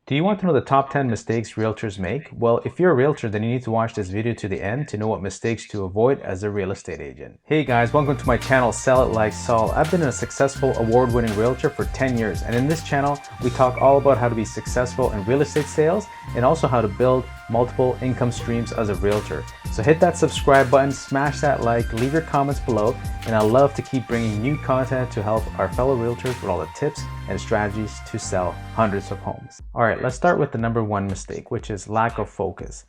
Do you want to know the top 10 mistakes realtors make? Well, if you're a realtor, then you need to watch this video to the end to know what mistakes to avoid as a real estate agent. Hey guys, welcome to my channel, Sell It Like Saul. I've been a successful award-winning realtor for 10 years, and in this channel, we talk all about how to be successful in real estate sales and also how to build multiple income streams as a realtor. So hit that subscribe button, smash that like, leave your comments below, and I love to keep bringing new content to help our fellow realtors with all the tips and strategies to sell hundreds of homes. All right, let's start with the number one mistake, which is lack of focus.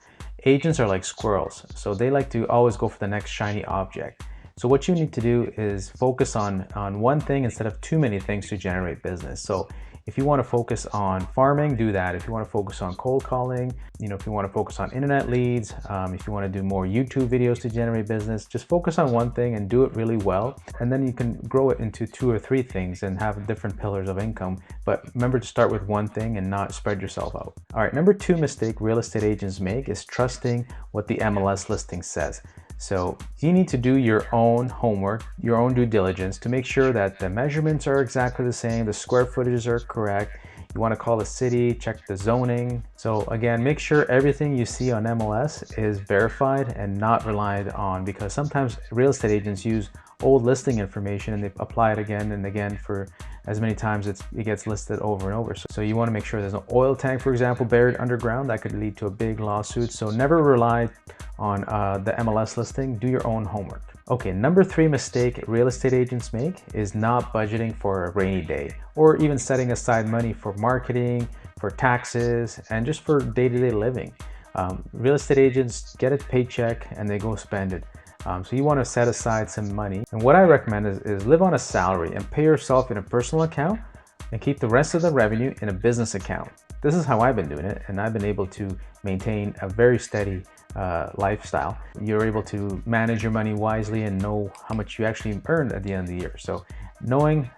Agents are like squirrels, so they like to always go for the next shiny object. So what you need to do is focus on one thing instead of too many things to generate business. So if you want to focus on farming, do that. If you want to focus on cold calling, if you want to focus on internet leads, if you want to do more YouTube videos to generate business, just focus on one thing and do it really well. And then you can grow it into 2 or 3 things and have different pillars of income. But remember to start with one thing and not spread yourself out. All right, number 2 mistake real estate agents make is trusting what the MLS listing says. So you need to do your own homework, your own due diligence to make sure that the measurements are exactly the same, the square footages are correct. You want to call the city, check the zoning. So again, make sure everything you see on MLS is verified and not relied on, because sometimes real estate agents use old listing information and they apply it again and again for as many times it gets listed over and over. So you want to make sure there's an oil tank, for example, buried underground. That could lead to a big lawsuit. So never rely on the MLS listing. Do your own homework. Okay, number 3 mistake real estate agents make is not budgeting for a rainy day, or even setting aside money for marketing, for taxes, and just for day-to-day living. Real estate agents get a paycheck and they go spend it. So you want to set aside some money. And what I recommend is live on a salary and pay yourself in a personal account and keep the rest of the revenue in a business account. This is how I've been doing it, and I've been able to maintain a very steady lifestyle. You're able to manage your money wisely and know how much you actually earned at the end of the year. So knowing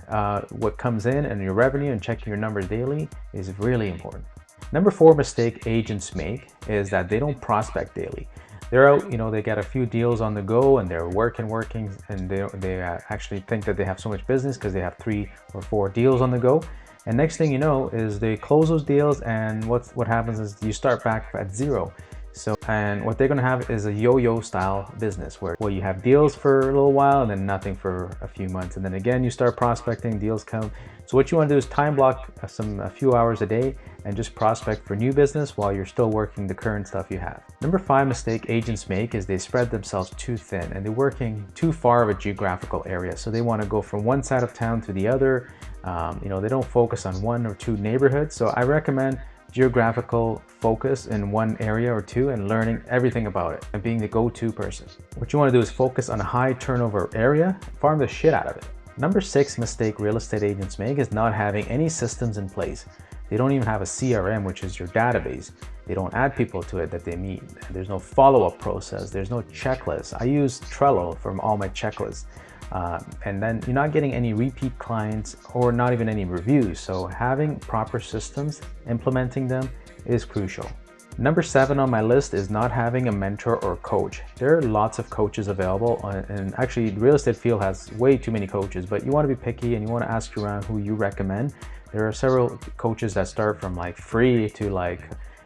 what comes in and your revenue and checking your numbers daily is really important. Number 4 mistake agents make is that they don't prospect daily. They're out, they get a few deals on the go and they're working, and they actually think that they have so much business because they have 3 or 4 deals on the go. And next thing you know is they close those deals, and what happens is you start back at zero. And what they're going to have is a yo-yo style business where you have deals for a little while and then nothing for a few months, and then again you start prospecting, deals come. So what you want to do is time block a few hours a day and just prospect for new business while you're still working the current stuff you have. Number 5 mistake agents make is they spread themselves too thin and they're working too far of a geographical area. So they want to go from one side of town to the other. They don't focus on 1 or 2 neighborhoods. So I recommend geographical focus in one area or 2 and learning everything about it and being the go-to person. What you want to do is focus on a high turnover area, farm the shit out of it. Number 6 mistake real estate agents make is not having any systems in place. They don't even have a CRM, which is your database. They don't add people to it that they meet. There's no follow-up process. There's no checklist. I use Trello from all my checklists. And then you're not getting any repeat clients or not even any reviews. So having proper systems, implementing them is crucial. Number 7 on my list is not having a mentor or coach. There are lots of coaches available, and actually the real estate field has way too many coaches, but you want to be picky and you want to ask around who you recommend. There are several coaches that start from like free to like,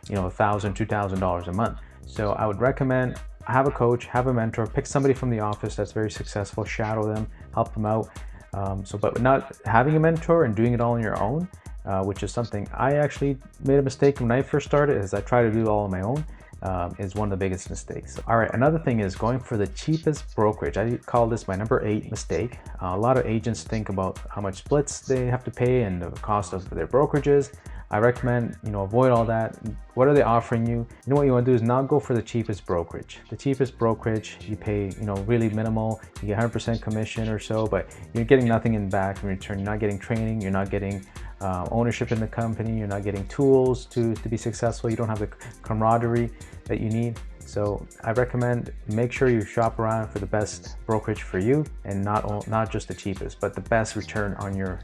$1,000, $2,000 a month. So I would recommend have a coach, have a mentor, pick somebody from the office that's very successful, shadow them, help them out. But not having a mentor and doing it all on your own, which is something I actually made a mistake when I first started, is I tried to do it all on my own, is one of the biggest mistakes. All right, another thing is going for the cheapest brokerage. I call this my number 8 mistake. A lot of agents think about how much splits they have to pay and the cost of their brokerages. I recommend, avoid all that. What are they offering you? What you want to do is not go for the cheapest brokerage. The cheapest brokerage, you pay, really minimal. You get 100% commission or so, but you're getting nothing in back in return. You're not getting training. You're not getting ownership in the company. You're not getting tools to be successful. You don't have the camaraderie that you need. So I recommend make sure you shop around for the best brokerage for you, and not just the cheapest, but the best return on your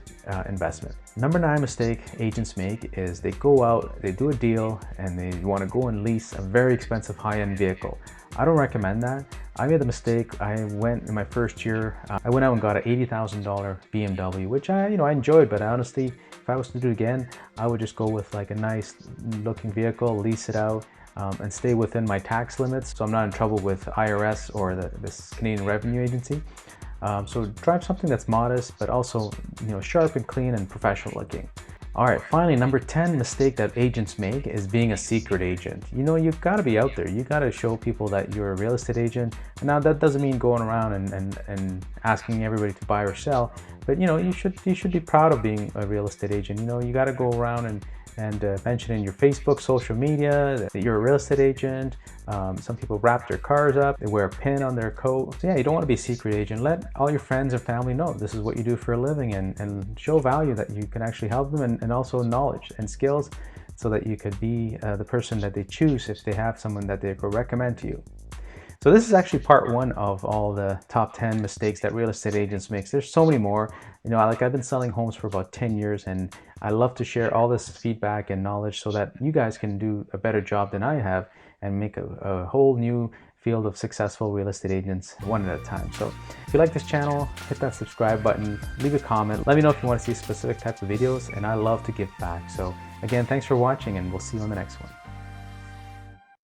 investment. Number 9 mistake agents make is they go out, they do a deal, and they want to go and lease a very expensive high-end vehicle. I don't recommend that. I made the mistake. I went in my first year, I went out and got an $80,000 BMW, which I enjoyed, but honestly, if I was to do it again, I would just go with like a nice looking vehicle, lease it out, and stay within my tax limits, so I'm not in trouble with IRS or this Canadian Revenue Agency. So drive something that's modest, but also sharp and clean and professional looking. All right, finally, number 10 mistake that agents make is being a secret agent. You've got to be out there. You got to show people that you're a real estate agent. Now that doesn't mean going around and asking everybody to buy or sell, but you should be proud of being a real estate agent. You got to go around and mention in your Facebook, social media that you're a real estate agent. Some people wrap their cars up, they wear a pin on their coat. So yeah, you don't want to be a secret agent. Let all your friends and family know this is what you do for a living, and show value that you can actually help them, and also knowledge and skills, so that you could be the person that they choose if they have someone that they could recommend to you. So this is actually part 1 of all the top 10 mistakes that real estate agents make. There's so many more. I've been selling homes for about 10 years, and I love to share all this feedback and knowledge so that you guys can do a better job than I have and make a whole new field of successful real estate agents one at a time. So if you like this channel, hit that subscribe button, leave a comment. Let me know if you want to see specific types of videos, and I love to give back. So again, thanks for watching, and we'll see you on the next one.